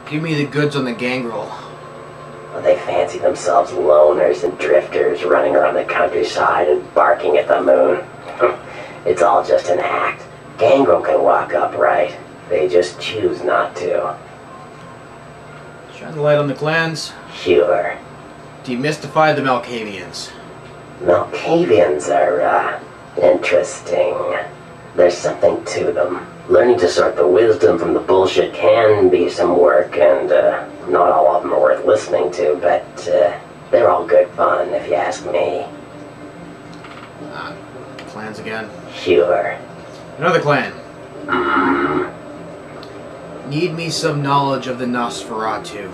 Give me the goods on the gangrel. Well, they fancy themselves loners and drifters running around the countryside and barking at the moon. It's all just an act. Gangrel can walk upright. They just choose not to. Shine the light on the clans. Sure. Demystify the Malkavians. Malkavians are, interesting. There's something to them. Learning to sort the wisdom from the bullshit can be some work, and not all of them are worth listening to, but they're all good fun, if you ask me. Clans again. Sure. Another clan. Need me some knowledge of the Nosferatu.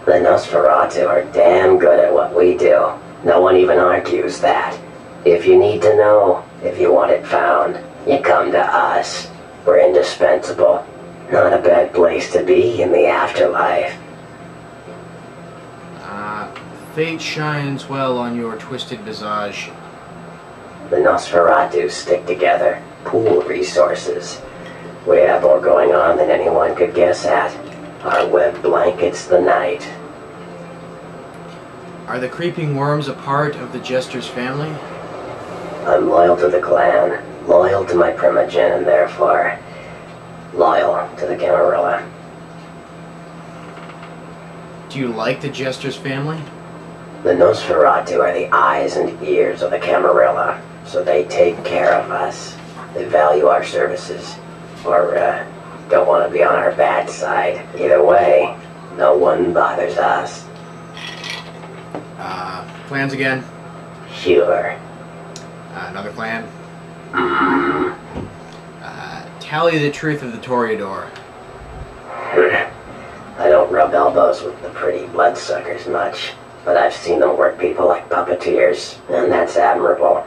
The Nosferatu are damn good at what we do. No one even argues that. If you need to know, if you want it found, you come to us. We're indispensable. Not a bad place to be in the afterlife. Fate shines well on your twisted visage. The Nosferatu stick together, pool resources. We have more going on than anyone could guess at. Our web blankets the night. Are the creeping worms a part of the Jester's family? I'm loyal to the clan, loyal to my primogen, and therefore loyal to the Camarilla. Do you like the Jester's family? The Nosferatu are the eyes and ears of the Camarilla, so they take care of us. They value our services, or don't want to be on our bad side. Either way, no one bothers us. Clans again. Sure. Another clan. Tally the truth of the Toreador. I don't rub elbows with the pretty bloodsuckers much, but I've seen them work people like puppeteers, and that's admirable.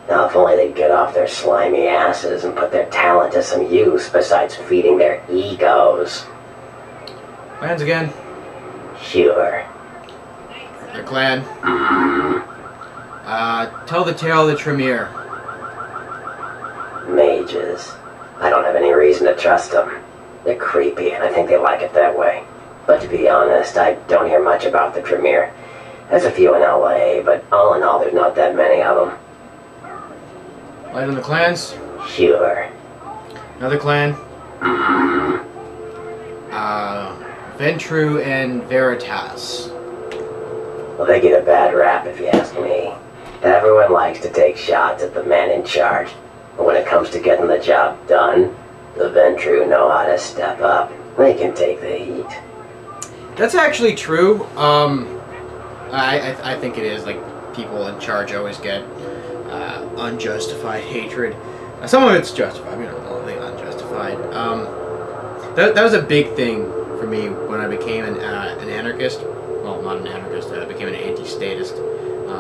Now, if only they'd get off their slimy asses and put their talent to some use besides feeding their egos. Clans again. Sure. Their clan. Tell the tale of the Tremere. Mages. I don't have any reason to trust them. They're creepy, and I think they like it that way. But to be honest, I don't hear much about the Tremere. There's a few in LA, but all in all, there's not that many of them. Light on the clans. Sure. Another clan. Ventru and Veritas. Well, they get a bad rap if you ask me. Everyone likes to take shots at the man in charge. But when it comes to getting the job done, the Ventru know how to step up. They can take the heat. That's actually true. I think it is. Like, people in charge always get unjustified hatred. Some of it's justified. I mean, not only unjustified. That was a big thing for me when I became an anarchist. Well, not an anarchist. I became an anti-statist.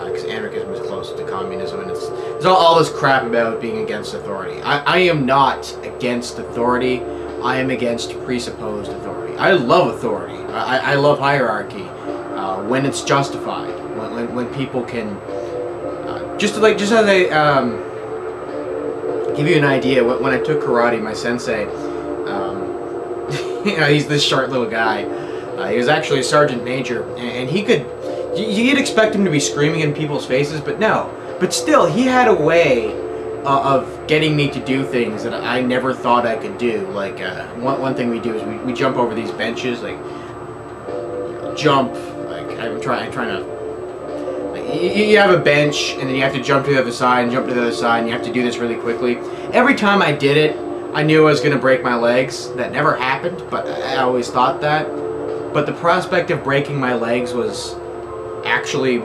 Because anarchism is close to communism, and there's all this crap about being against authority. I am not against authority. I am against presupposed authority. I love authority. I love hierarchy when it's justified. When people can just as I give you an idea. When I took karate, my sensei, you know, he's this short little guy. He was actually a sergeant major, and he could. You'd expect him to be screaming in people's faces, but no. But still, he had a way of getting me to do things that I never thought I could do. Like, one thing we do is we jump over these benches, like, jump, like, I'm trying to, like, you have a bench, and then you have to jump to the other side, and jump to the other side, and you have to do this really quickly. Every time I did it, I knew I was going to break my legs. That never happened, but I always thought that. But the prospect of breaking my legs was actually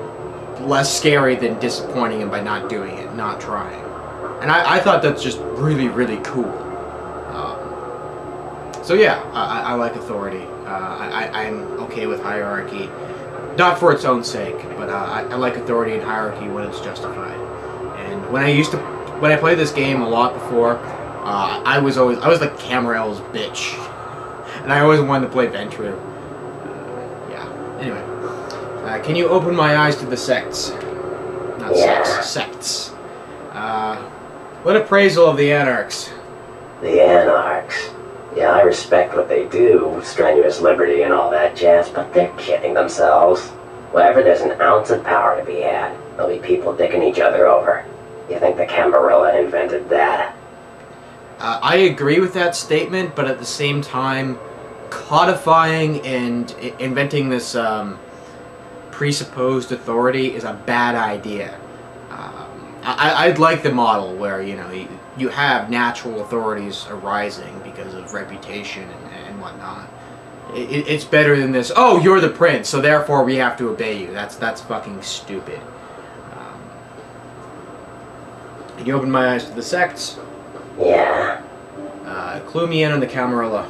less scary than disappointing him by not doing it, not trying. And I thought that's just really, really cool. So yeah, I like authority. I'm okay with hierarchy. Not for its own sake, but I like authority and hierarchy when it's justified. And when I played this game a lot before, I was like Camarilla's bitch. And I always wanted to play Ventru. Yeah, anyway. Can you open my eyes to the sects? Not sects, sects. What appraisal of the Anarchs? The Anarchs? Yeah, I respect what they do, strenuous liberty and all that jazz, but they're kidding themselves. Wherever there's an ounce of power to be had, there'll be people dicking each other over. You think the Camarilla invented that? I agree with that statement, but at the same time, codifying and inventing this presupposed authority is a bad idea. I'd like the model where, you know, you have natural authorities arising because of reputation and whatnot. It's better than this, oh, you're the prince, so therefore we have to obey you. That's fucking stupid. Can you open my eyes to the sects? Yeah. Clue me in on the Camarilla.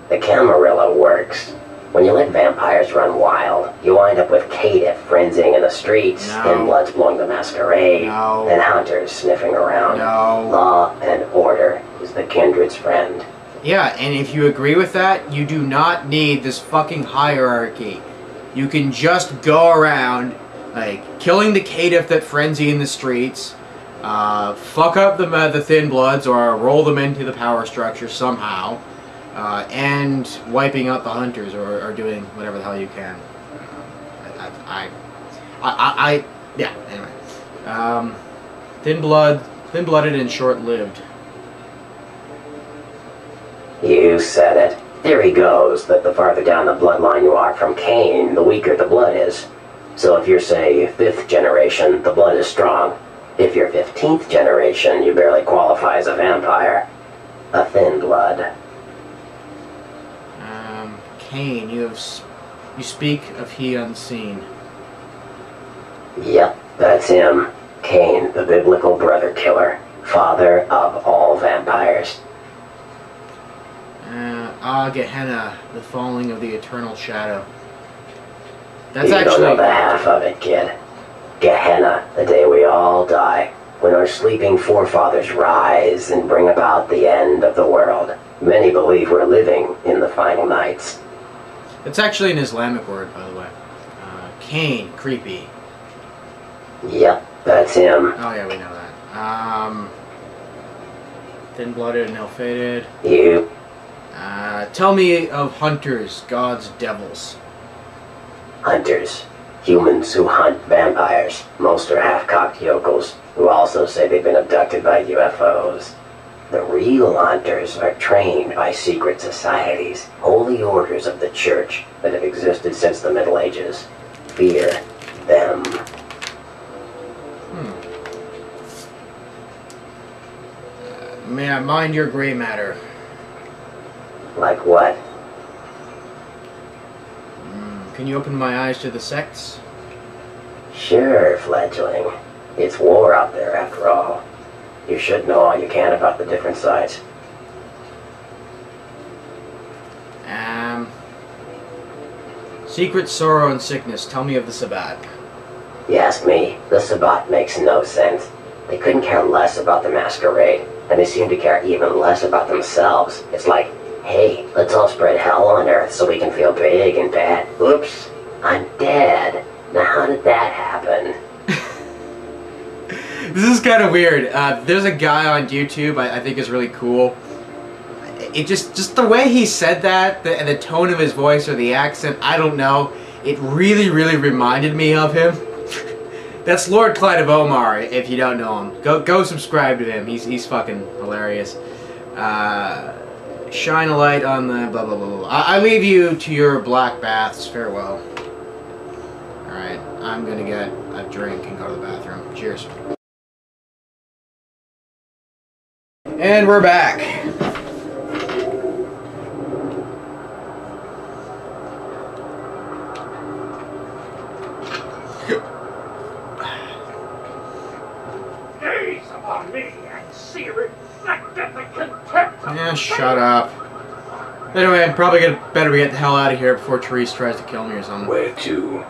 The Camarilla works. When you let vampires run wild, you wind up with caitiff frenzying in the streets, thin bloods blowing the masquerade, and hunters sniffing around. Law and order is the kindred's friend. Yeah, and if you agree with that, you do not need this fucking hierarchy. You can just go around, like, killing the caitiff that frenzy in the streets, fuck up the thin bloods or roll them into the power structure somehow, and wiping out the hunters or doing whatever the hell you can. Yeah, anyway. Thin-blooded and short-lived. You said it. Theory goes that the farther down the bloodline you are from Cain, the weaker the blood is. So if you're, say, 5th generation, the blood is strong. If you're 15th generation, you barely qualify as a vampire. A thin blood. Cain, you speak of he unseen. Yep, that's him. Cain, the biblical brother killer. Father of all vampires. Gehenna, the falling of the eternal shadow. That's you actually... don't know the half of it, kid. Gehenna, the day we all die, when our sleeping forefathers rise and bring about the end of the world. Many believe we're living in the final nights. It's actually an Islamic word, by the way. Cain, creepy. Yep, that's him. Oh yeah, we know that. Thin-blooded and ill-fated. You. Tell me of hunters, gods, devils. Hunters. Humans who hunt vampires. Most are half-cocked yokels, who also say they've been abducted by UFOs. The real hunters are trained by secret societies, holy orders of the church that have existed since the Middle Ages. Fear them. May I mind your gray matter? Like what? Can you open my eyes to the sects? Sure, fledgling. It's war out there, after all. You should know all you can about the different sides. Secret sorrow and sickness. Tell me of the Sabbat. You ask me, the Sabbat makes no sense. They couldn't care less about the Masquerade, and they seem to care even less about themselves. It's like, hey, let's all spread hell on Earth so we can feel big and bad. Oops, I'm dead. Now how did that happen? This is kind of weird. There's a guy on YouTube I think is really cool. It just the way he said that, the tone of his voice or the accent, I don't know. It really reminded me of him. That's Lord Clyde of Omar, if you don't know him. Go subscribe to him. He's fucking hilarious. Shine a light on the blah blah blah blah. I leave you to your black baths. Farewell. Alright, I'm gonna get a drink and go to the bathroom. Cheers. And we're back. Gaze upon me and see reflected the contempt. Yeah, shut up. Anyway, I'm probably better get the hell out of here before Therese tries to kill me or something. Where to?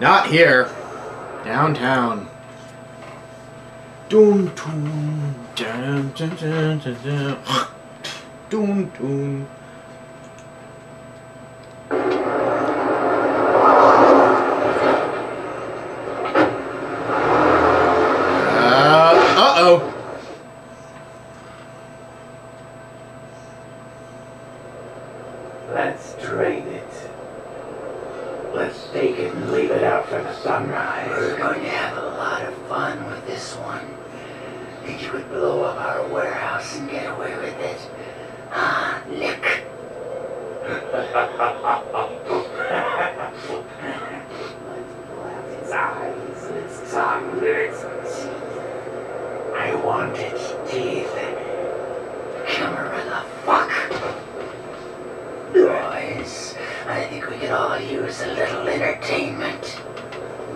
Not here. Downtown. Dun dun dun dun dun dun dun. Dun dun. Uh-oh. Let's drain it. Let's take it and leave it out for the sunrise. We're going to have a lot of fun with this one. Think you could blow up our warehouse and get away with it? Ah, Nick. Let's blast its eyes and its tongue and its teeth. I want its teeth. Camera the fuck. Boys, I think we could all use a little entertainment.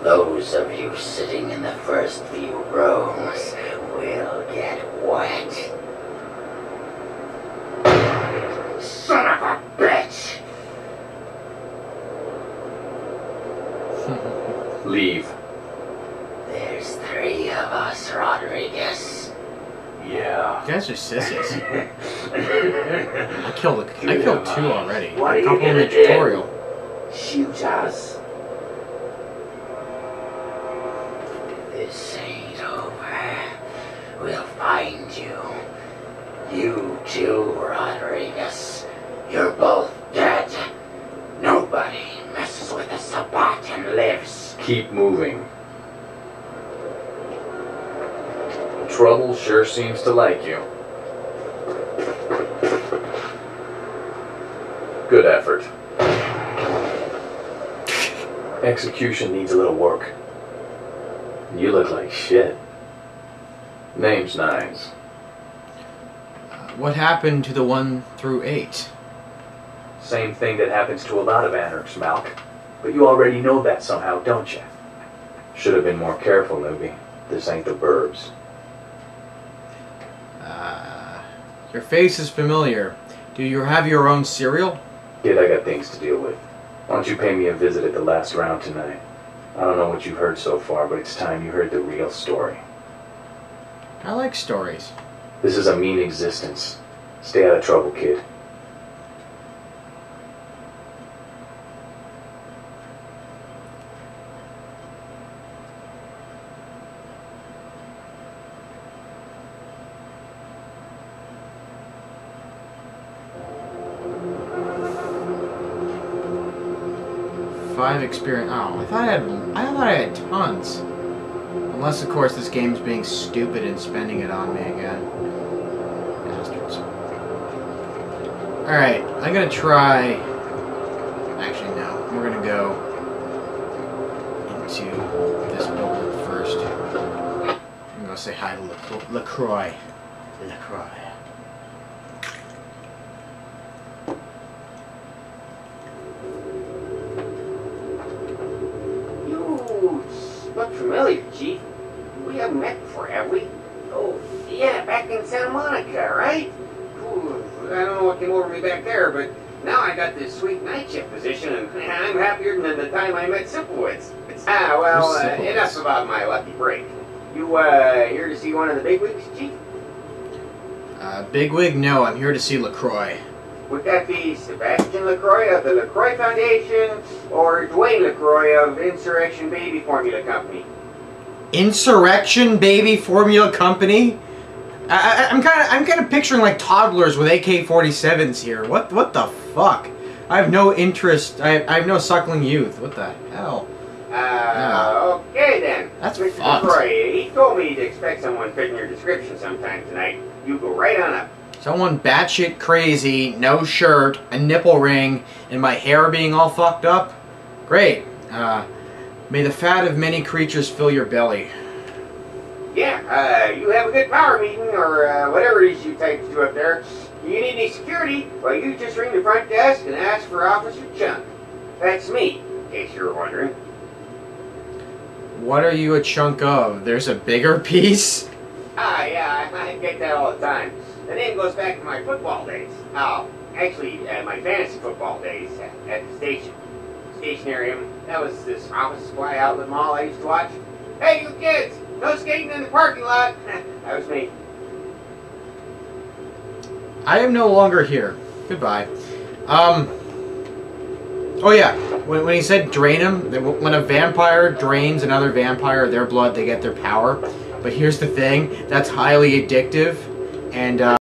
Those of you sitting in the first few rows will get wet. Son of a bitch! Leave. There's 3 of us, Rodriguez. Yeah. You guys are sissies. I killed 2 already. What are A you couple in the gonna do? tutorial. Shoot us. This ain't over. We'll find you. You too, Rodriguez. You're both dead. Nobody messes with a Sabat and lives. Keep moving. Trouble sure seems to like you. Good effort. Execution needs a little work. You look like shit. Name's Nines. What happened to the 1 through 8? Same thing that happens to a lot of anarchs, Malk. But you already know that somehow, don't you? Should have been more careful, newbie. This ain't the burbs. Your face is familiar. Do you have your own cereal? Kid, I got things to deal with. Why don't you pay me a visit at the last round tonight? I don't know what you've heard so far, but it's time you heard the real story. I like stories. This is a mean existence. Stay out of trouble, kid. Five experience. Oh, I thought I had tons. Unless, of course, this game's being stupid and spending it on me again. Bastards. Alright, I'm gonna try... Actually, no. We're gonna go into this building first. I'm gonna say hi to LaCroix. LaCroix. You look familiar, Chief. We haven't met before, have we? Oh, yeah, back in Santa Monica, right? Ooh, I don't know what came over me back there, but now I got this sweet night shift position, and I'm happier than the time I met Simplewitz. Enough about my lucky break. You, here to see one of the bigwigs, Chief? Bigwig? No, I'm here to see LaCroix. Would that be Sebastian LaCroix of the LaCroix Foundation, or Dwayne LaCroix of Insurrection Baby Formula Company? Insurrection Baby Formula Company? I'm kind of picturing like toddlers with AK-47s here. What the fuck? I have no interest. I have no suckling youth. What the hell? Okay then. That's Mr. fucked. LaCroix, he told me to expect someone fitting your description sometime tonight. You go right on up. Someone batshit crazy, no shirt, a nipple ring, and my hair being all fucked up? Great. May the fat of many creatures fill your belly. Yeah, you have a good power meeting, or whatever it is you typed to up there. You need any security? Well, you just ring the front desk and ask for Officer Chunk. That's me, in case you were wondering. What are you a chunk of? There's a bigger piece? Yeah, I get that all the time. The name goes back to my football days. Oh, actually, my fantasy football days at the station. Stationarium. That was this office supply outlet mall I used to watch. Hey, you kids! No skating in the parking lot! That was me. I am no longer here. Goodbye. Oh yeah, when he said drain them, when a vampire drains another vampire of their blood, they get their power. But here's the thing, that's highly addictive, and